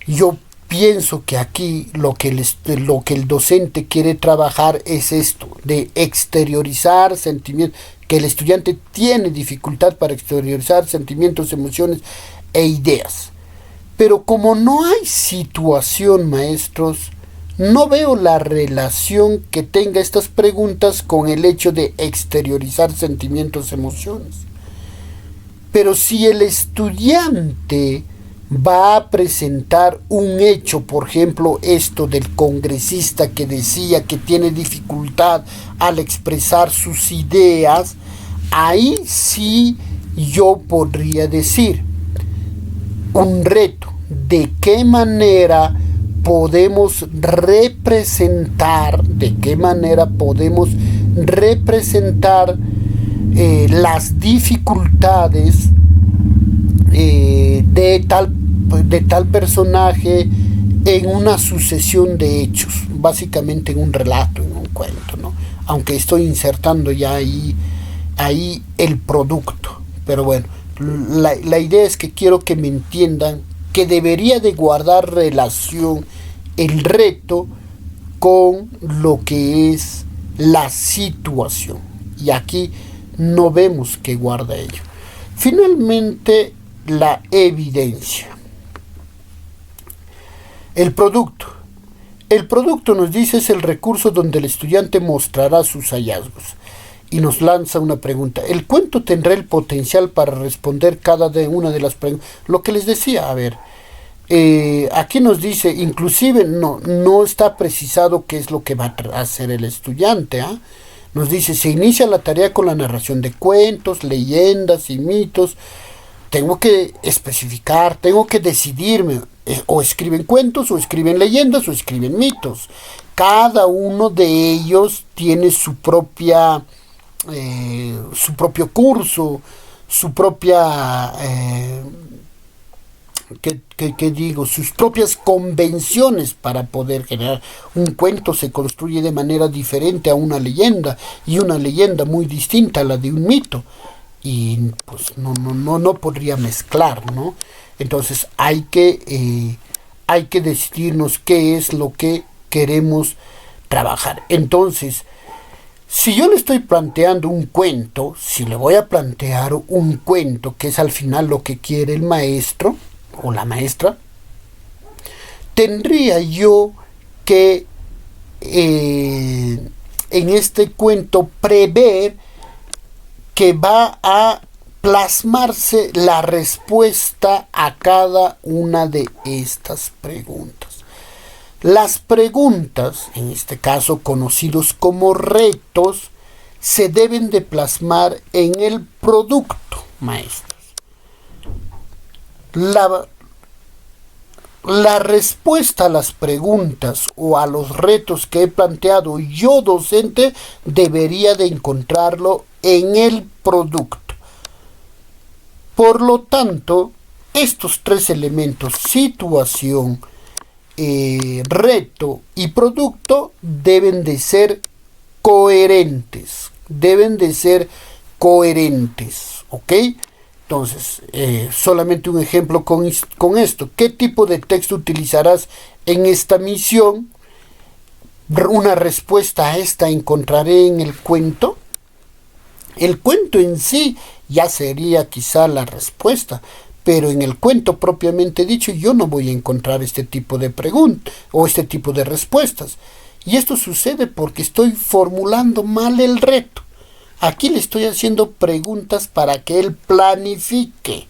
Yo pienso que aquí lo que el docente quiere trabajar es esto, de exteriorizar sentimientos, que el estudiante tiene dificultad para exteriorizar sentimientos, emociones e ideas. Pero como no hay situación, maestros, no veo la relación que tenga estas preguntas con el hecho de exteriorizar sentimientos, emociones. Pero si el estudiante va a presentar un hecho, por ejemplo, esto del congresista que decía que tiene dificultad al expresar sus ideas, ahí sí yo podría decir un reto, de qué manera podemos representar las dificultades de tal personaje en una sucesión de hechos, básicamente en un relato, en un cuento, ¿no? Aunque estoy insertando ya ahí el producto, pero bueno, la idea es que quiero que me entiendan que debería de guardar relación el reto con lo que es la situación, y aquí no vemos que guarda ello. Finalmente, la evidencia. El producto. El producto, nos dice, es el recurso donde el estudiante mostrará sus hallazgos y nos lanza una pregunta. ¿El cuento tendrá el potencial para responder cada una de las preguntas? Lo que les decía, a ver, aquí nos dice, inclusive no está precisado qué es lo que va a hacer el estudiante. Nos dice, se inicia la tarea con la narración de cuentos, leyendas y mitos. Tengo que especificar, tengo que decidirme, o escriben cuentos, o escriben leyendas, o escriben mitos. Cada uno de ellos tiene su propio curso, su propia, sus propias convenciones para poder generar. Un cuento se construye de manera diferente a una leyenda, y una leyenda muy distinta a la de un mito. Y pues no podría mezclar, ¿no? Entonces hay que decidirnos qué es lo que queremos trabajar. Entonces, si yo le estoy planteando un cuento, si le voy a plantear un cuento, que es al final lo que quiere el maestro o la maestra, tendría yo que en este cuento prever que va a plasmarse la respuesta a cada una de estas preguntas. Las preguntas, en este caso conocidos como retos, se deben de plasmar en el producto, maestros. La respuesta a las preguntas o a los retos que he planteado yo, docente, debería de encontrarlo en el producto. Por lo tanto, estos 3 elementos, situación, reto y producto, deben de ser coherentes. ¿Ok? Entonces, solamente un ejemplo con esto. ¿Qué tipo de texto utilizarás en esta misión? Una respuesta a esta encontraré en el cuento. El cuento en sí ya sería quizá la respuesta, pero en el cuento propiamente dicho yo no voy a encontrar este tipo de preguntas o este tipo de respuestas. Y esto sucede porque estoy formulando mal el reto. Aquí le estoy haciendo preguntas para que él planifique,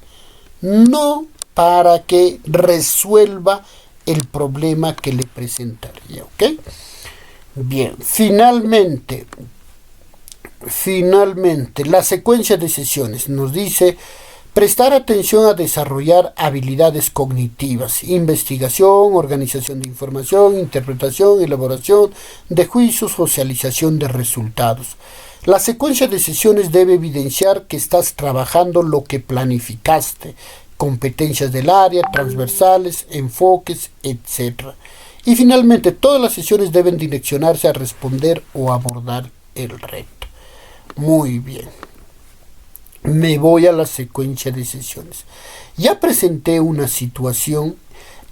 no para que resuelva el problema que le presentaría, ¿ok? Bien, finalmente, la secuencia de sesiones nos dice prestar atención a desarrollar habilidades cognitivas, investigación, organización de información, interpretación, elaboración de juicios, socialización de resultados. La secuencia de sesiones debe evidenciar que estás trabajando lo que planificaste, competencias del área, transversales, enfoques, etc. Y finalmente, todas las sesiones deben direccionarse a responder o abordar el reto. Muy bien. Me voy a la secuencia de sesiones. Ya presenté una situación.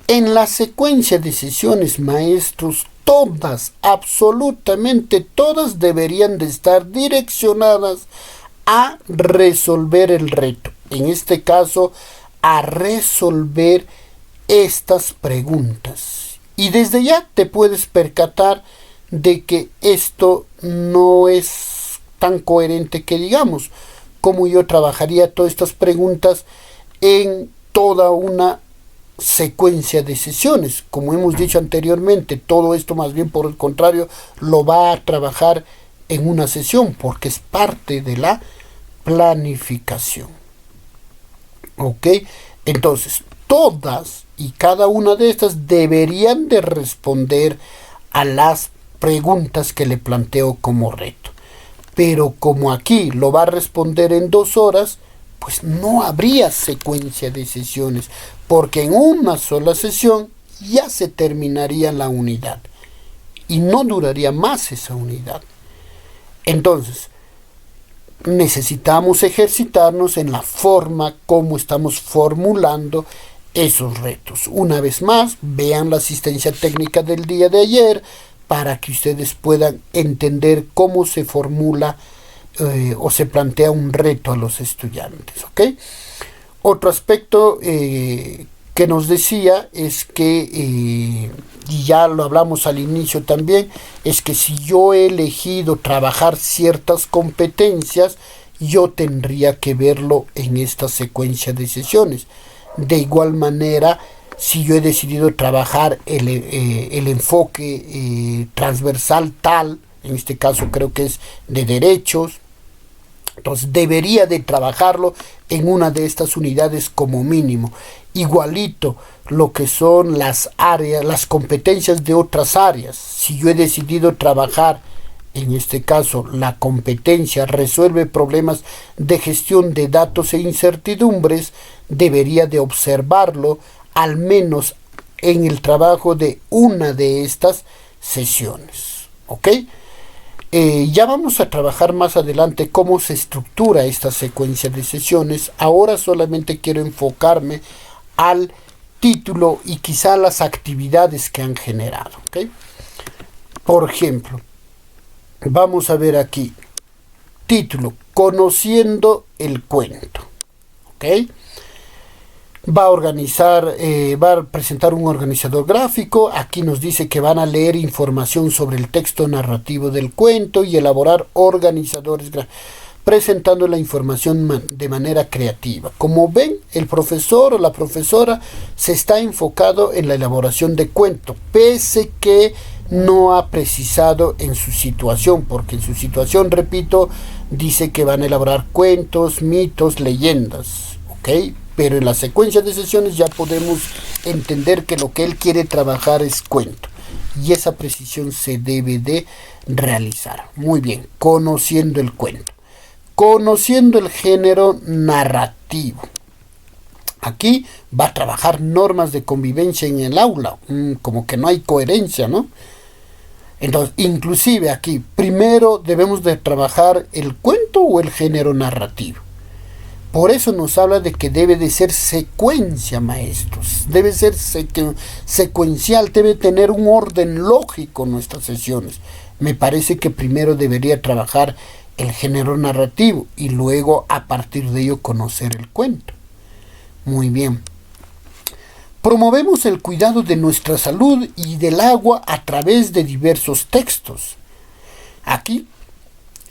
En la secuencia de sesiones, maestros, todas, absolutamente todas deberían de estar direccionadas a resolver el reto. En este caso, a resolver estas preguntas. Y desde ya te puedes percatar de que esto no es tan coherente que digamos. Cómo yo trabajaría todas estas preguntas en toda una secuencia de sesiones. Como hemos dicho anteriormente, todo esto más bien por el contrario lo va a trabajar en una sesión porque es parte de la planificación. ¿Ok? Entonces, todas y cada una de estas deberían de responder a las preguntas que le planteo como reto. Pero como aquí lo va a responder en 2 horas, pues no habría secuencia de sesiones, porque en una sola sesión ya se terminaría la unidad y no duraría más esa unidad. Entonces, necesitamos ejercitarnos en la forma como estamos formulando esos retos. Una vez más, vean la asistencia técnica del día de ayer, para que ustedes puedan entender cómo se formula o se plantea un reto a los estudiantes, ¿ok? Otro aspecto que nos decía es que, y ya lo hablamos al inicio también, es que si yo he elegido trabajar ciertas competencias, yo tendría que verlo en esta secuencia de sesiones. De igual manera, si yo he decidido trabajar el enfoque transversal tal, en este caso creo que es de derechos, entonces debería de trabajarlo en una de estas unidades como mínimo. Igualito lo que son las áreas, las competencias de otras áreas. Si yo he decidido trabajar, en este caso la competencia resuelve problemas de gestión de datos e incertidumbres, debería de observarlo al menos en el trabajo de una de estas sesiones, ¿ok? Ya vamos a trabajar más adelante cómo se estructura esta secuencia de sesiones. Ahora solamente quiero enfocarme al título y quizá las actividades que han generado, ¿ok? Por ejemplo, vamos a ver aquí, título, Conociendo el cuento, ¿ok? Va a presentar un organizador gráfico. Aquí nos dice que van a leer información sobre el texto narrativo del cuento y elaborar organizadores gráficos, presentando la información de manera creativa. Como ven, el profesor o la profesora se está enfocado en la elaboración de cuento, pese que no ha precisado en su situación, porque en su situación, repito, dice que van a elaborar cuentos, mitos, leyendas, ¿ok? Pero en la secuencia de sesiones ya podemos entender que lo que él quiere trabajar es cuento. Y esa precisión se debe de realizar. Muy bien, conociendo el cuento. Conociendo el género narrativo. Aquí va a trabajar normas de convivencia en el aula. Como que no hay coherencia, ¿no? Entonces, inclusive aquí, primero debemos de trabajar el cuento o el género narrativo. Por eso nos habla de que debe de ser secuencia, maestros. Debe ser secuencial, debe tener un orden lógico nuestras sesiones. Me parece que primero debería trabajar el género narrativo y luego a partir de ello conocer el cuento. Muy bien. Promovemos el cuidado de nuestra salud y del agua a través de diversos textos. Aquí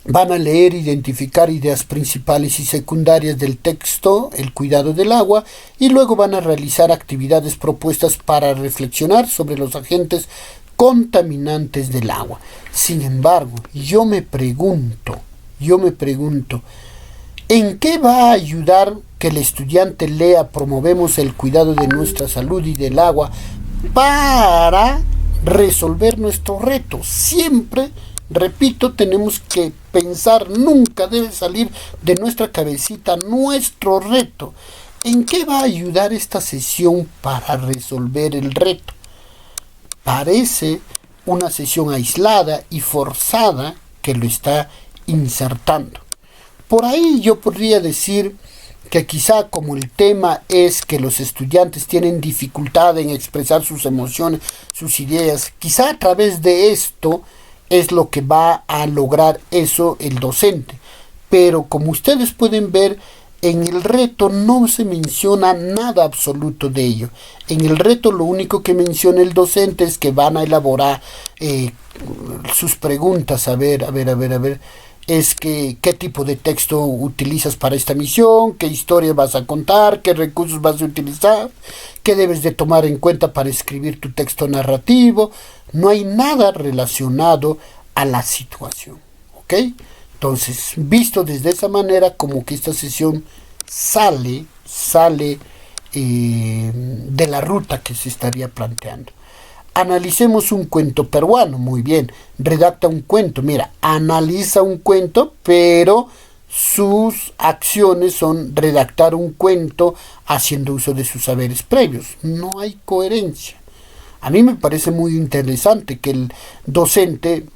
van a leer, identificar ideas principales y secundarias del texto, el cuidado del agua, y luego van a realizar actividades propuestas para reflexionar sobre los agentes contaminantes del agua. Sin embargo, yo me pregunto, ¿en qué va a ayudar que el estudiante lea promovemos el cuidado de nuestra salud y del agua para resolver nuestro reto? Siempre, repito, tenemos que pensar, nunca debe salir de nuestra cabecita nuestro reto. ¿En qué va a ayudar esta sesión para resolver el reto? Parece una sesión aislada y forzada que lo está insertando. Por ahí yo podría decir que quizá como el tema es que los estudiantes tienen dificultad en expresar sus emociones, sus ideas, quizá a través de esto es lo que va a lograr eso el docente. Pero como ustedes pueden ver, en el reto no se menciona nada absoluto de ello. En el reto lo único que menciona el docente es que van a elaborar sus preguntas. A ver. Es que qué tipo de texto utilizas para esta misión, qué historia vas a contar, qué recursos vas a utilizar, qué debes de tomar en cuenta para escribir tu texto narrativo. No hay nada relacionado a la situación, ¿ok? Entonces, visto desde esa manera, como que esta sesión sale de la ruta que se estaría planteando. Analicemos un cuento peruano. Muy bien, redacta un cuento. Mira, analiza un cuento, pero sus acciones son redactar un cuento haciendo uso de sus saberes previos. No hay coherencia. A mí me parece muy interesante que el docente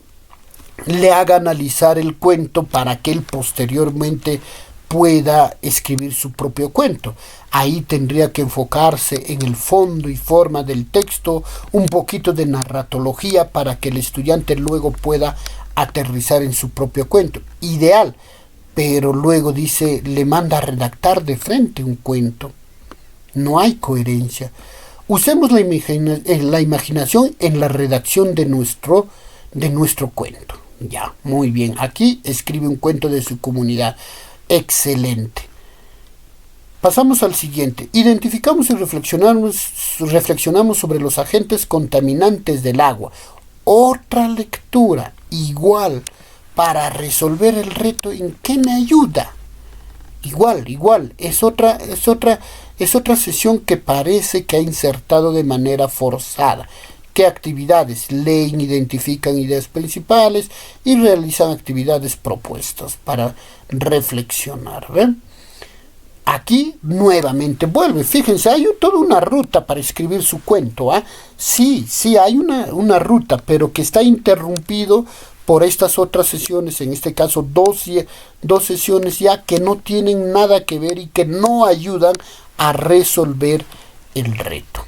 le haga analizar el cuento para que él posteriormente pueda escribir su propio cuento. Ahí tendría que enfocarse en el fondo y forma del texto, un poquito de narratología para que el estudiante luego pueda aterrizar en su propio cuento. Ideal, pero luego dice, le manda a redactar de frente un cuento. No hay coherencia. Usemos la imaginación en la redacción de nuestro cuento. Ya, muy bien. Aquí escribe un cuento de su comunidad. Excelente. Pasamos al siguiente. Identificamos y reflexionamos sobre los agentes contaminantes del agua. Otra lectura igual para resolver el reto. ¿En qué me ayuda? Igual. Es otra sesión que parece que ha insertado de manera forzada. ¿Qué actividades? Leen, identifican ideas principales y realizan actividades propuestas para reflexionar. ¿Ven? Aquí nuevamente vuelve. Fíjense, hay toda una ruta para escribir su cuento. Sí, hay una ruta, pero que está interrumpido por estas otras sesiones, en este caso dos sesiones ya que no tienen nada que ver y que no ayudan a resolver el reto.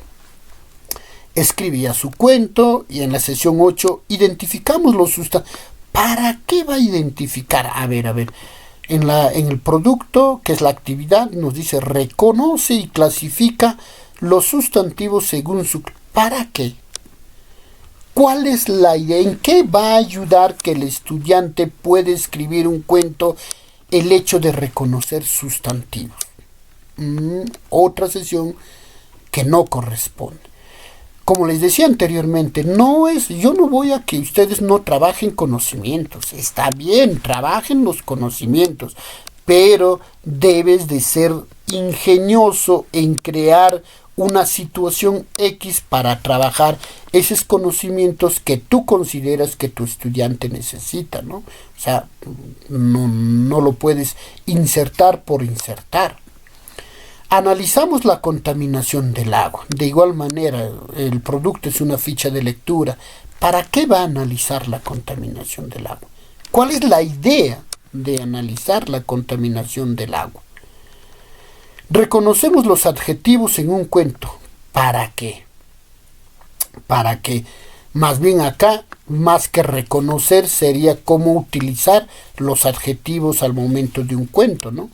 Escribía su cuento y en la sesión 8 identificamos los sustantivos. ¿Para qué va a identificar? A ver. En el producto, que es la actividad, nos dice reconoce y clasifica los sustantivos según su... ¿Para qué? ¿Cuál es la idea? ¿En qué va a ayudar que el estudiante pueda escribir un cuento el hecho de reconocer sustantivos? Otra sesión que no corresponde. Como les decía anteriormente, yo no voy a que ustedes no trabajen conocimientos. Está bien, trabajen los conocimientos, pero debes de ser ingenioso en crear una situación X para trabajar esos conocimientos que tú consideras que tu estudiante necesita, ¿no? O sea, no lo puedes insertar por insertar. Analizamos la contaminación del agua. De igual manera, el producto es una ficha de lectura. ¿Para qué va a analizar la contaminación del agua? ¿Cuál es la idea de analizar la contaminación del agua? Reconocemos los adjetivos en un cuento. ¿Para qué? Para que, más bien acá, más que reconocer, sería cómo utilizar los adjetivos al momento de un cuento, ¿no?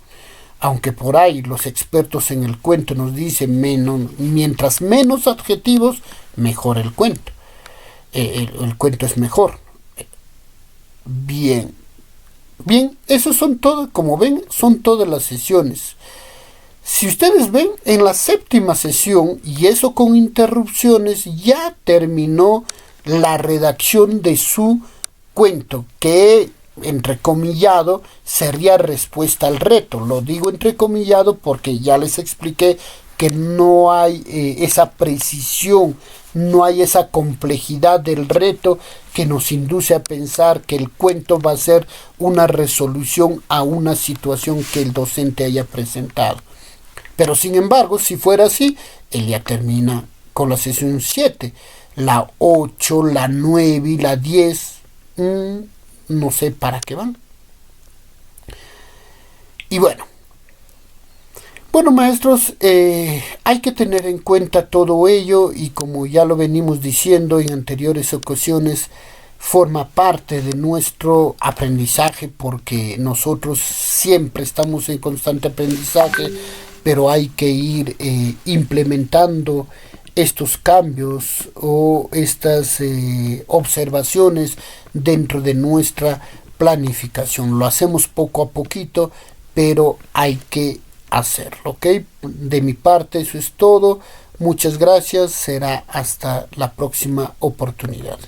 aunque por ahí los expertos en el cuento nos dicen mientras menos adjetivos, mejor el cuento. El cuento es mejor. Bien, esos son todos, como ven, son todas las sesiones. Si ustedes ven, en la séptima sesión, y eso con interrupciones, ya terminó la redacción de su cuento, que entrecomillado sería respuesta al reto. Lo digo entrecomillado porque ya les expliqué que no hay esa precisión, no hay esa complejidad del reto que nos induce a pensar que el cuento va a ser una resolución a una situación que el docente haya presentado. Pero sin embargo, si fuera así, él ya termina con la sesión 7. La 8, la 9 y la 10, no sé para qué van. Y bueno, maestros, hay que tener en cuenta todo ello, y como ya lo venimos diciendo en anteriores ocasiones, forma parte de nuestro aprendizaje, porque nosotros siempre estamos en constante aprendizaje, pero hay que ir implementando estos cambios o estas observaciones dentro de nuestra planificación. Lo hacemos poco a poquito, pero hay que hacerlo, ¿ok? De mi parte eso es todo. Muchas gracias. Será hasta la próxima oportunidad.